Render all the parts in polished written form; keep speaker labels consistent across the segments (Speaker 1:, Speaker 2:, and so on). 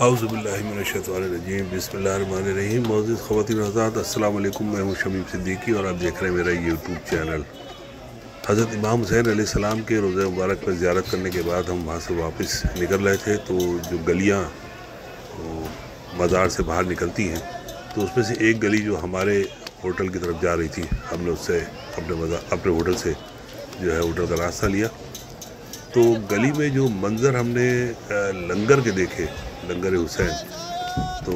Speaker 1: اعوذ باللہ من الشیطان الرجیم بسم اللہ الرحمن الرحیم۔ معزز خواتین حضرات، السلام علیکم۔ میں ہوں شمیم صدیقی اور آپ دیکھ رہے ہیں میرا یوٹیوب چینل۔ حضرت امام حسین علیہ السلام کے روضہ مبارک پر زیارت کرنے کے بعد ہم وہاں سے واپس نکل رہے تھے، تو جو گلیاں مزار سے باہر نکلتی ہیں تو اس میں سے ایک گلی جو ہمارے ہوٹل کی طرف جا رہی تھی، ہم نے اس سے اپنے ہوٹل سے جو ہے ہوٹل کا راستہ لیا۔ تو گلی میں جو منظر ہم نے لنگر کے دیکھے، لنگر حسین، تو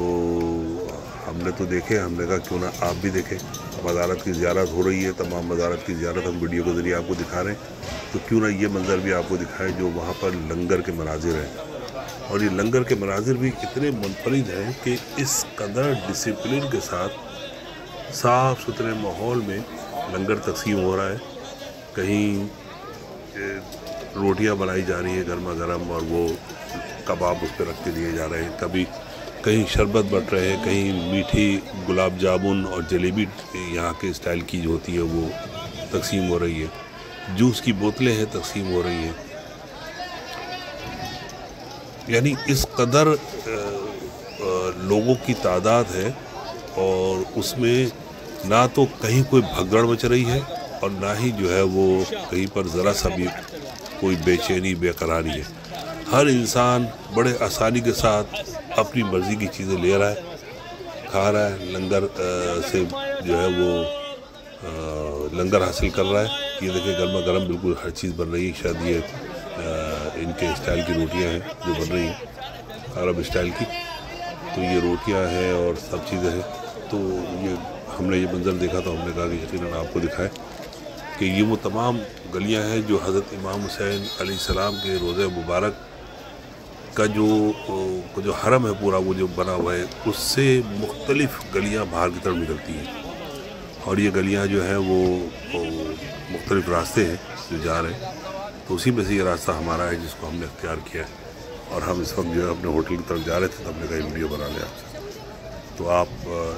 Speaker 1: ہم نے تو دیکھے، ہم نے کہا کیوں نہ آپ بھی دیکھیں۔ مزارت کی زیارت ہو رہی ہے، تمام مزارت کی زیارت ہم ویڈیو کے ذریعے آپ کو دکھا رہے ہیں، تو کیوں نہ یہ منظر بھی آپ کو دکھائیں جو وہاں پر لنگر کے مناظر ہیں۔ اور یہ لنگر کے مناظر بھی اتنے منفرد ہیں کہ اس قدر ڈسپلن کے ساتھ صاف ستھرے ماحول میں لنگر تقسیم ہو رہا ہے۔ کہیں روٹیاں بنائی جا رہی ہیں گرما گرم اور وہ کباب اس پہ رکھ کے دیے جا رہے ہیں، کبھی کہیں شربت بٹ رہے ہیں، کہیں میٹھی گلاب جامن اور جلیبی یہاں کے اسٹائل کی جو ہوتی ہے وہ تقسیم ہو رہی ہے، جوس کی بوتلیں ہیں تقسیم ہو رہی ہیں۔ یعنی اس قدر لوگوں کی تعداد ہے، اور اس میں نہ تو کہیں کوئی بھگدڑ مچ رہی ہے اور نہ ہی جو ہے وہ کہیں پر ذرا سا بھی کوئی بے چینی بے قراری ہے۔ ہر انسان بڑے آسانی کے ساتھ اپنی مرضی کی چیزیں لے رہا ہے، کھا رہا ہے، لنگر سے جو ہے وہ لنگر حاصل کر رہا ہے۔ یہ دیکھیں گرما گرم بالکل ہر چیز بن رہی ہے، شاید یہ ان کے اسٹائل کی روٹیاں ہیں جو بن رہی ہیں عرب اسٹائل کی، تو یہ روٹیاں ہیں اور سب چیزیں ہیں۔ تو یہ ہم نے یہ منظر دیکھا تو ہم نے کہا کہ یقیناً آپ کو دکھائے کہ یہ وہ تمام گلیاں ہیں جو حضرت امام حسین علیہ السلام کے روضہ مبارک کا جو حرم ہے پورا وہ جو بنا ہوا ہے، اس سے مختلف گلیاں باہر کی طرف نکلتی ہیں، اور یہ گلیاں جو ہیں وہ مختلف راستے ہیں جو جا رہے ہیں۔ تو اسی میں سے یہ راستہ ہمارا ہے جس کو ہم نے اختیار کیا ہے، اور ہم اس وقت جو ہے اپنے ہوٹل کی طرف جا رہے تھے، تو ہم نے کہا ویڈیو بنا لیا آپ سے۔ تو آپ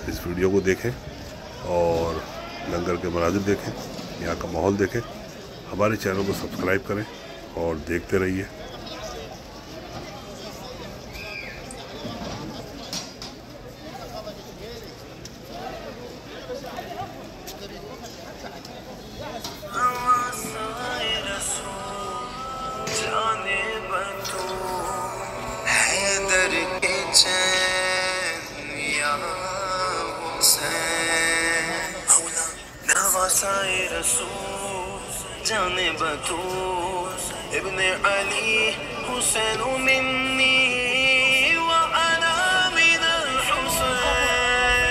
Speaker 1: اس ویڈیو کو دیکھیں اور لنگر کے مناظر دیکھیں، یہاں کا ماحول دیکھیں، ہمارے چینل کو سبسکرائب کریں اور دیکھتے رہیے۔
Speaker 2: جانے بطول ابن علی حسین منی وانا من الحسین،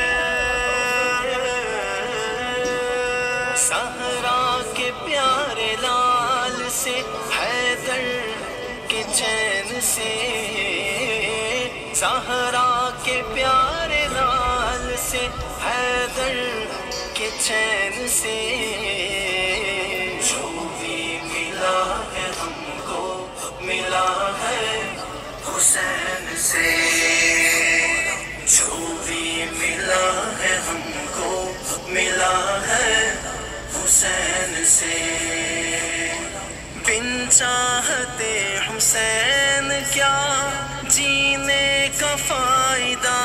Speaker 2: صحرا کے پیارے لال سے حیدر کے چین سے، صحرا کے پیارے لال سے حیدر کے چین سے، ملا ہے حسین سے، جو بھی ملا ہے ہم کو ملا ہے حسین سے۔ بن چاہتے حسین کیا جینے کا فائدہ،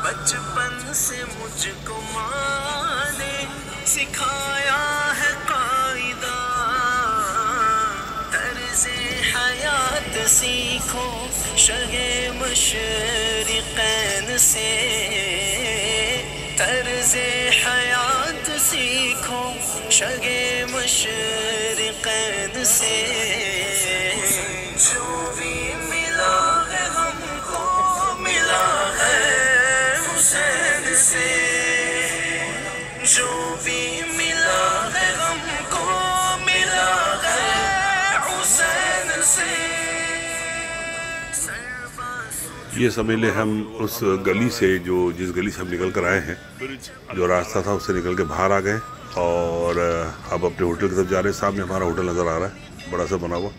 Speaker 2: بچپن سے مجھ کو ماں نے سکھایا ہے قاعدہ، طرز حیات سیکھو شہ مشرقین سے، طرز حیات سیکھو شہ مشرقین سے، جو بھی ملا ہے ہم کو ملا ہے حسین سے، جو بھی ملا ہے ہم کو ملا ہے حسین سے۔
Speaker 1: یہ سمجھ لیں ہم اس گلی سے جس گلی سے ہم نکل کر آئے ہیں، جو راستہ تھا اس سے نکل کے باہر آ گئے، اور اب اپنے ہوٹل کی طرف جا رہے ہیں۔ سامنے ہمارا ہوٹل نظر آ رہا ہے، بڑا سا بنا ہوا۔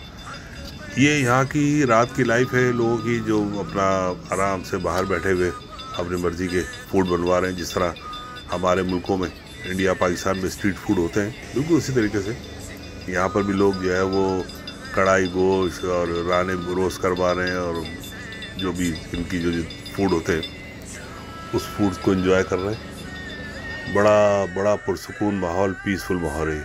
Speaker 1: یہ یہاں کی رات کی لائف ہے لوگوں کی، جو اپنا آرام سے باہر بیٹھے ہوئے اپنی مرضی کے فوڈ بنوا رہے ہیں، جس طرح ہمارے ملکوں میں انڈیا پاکستان میں اسٹریٹ فوڈ ہوتے ہیں، بالکل اسی طریقے سے یہاں پر بھی لوگ جو ہے وہ کڑھائی گوشت اور رانے روسٹ کروا رہے ہیں، اور جو بھی ان کی جو فوڈ ہوتے ہیں اس فوڈ کو انجوائے کر رہے ہیں. بڑا پرسکون ماحول، پیسفل ماحول ہے.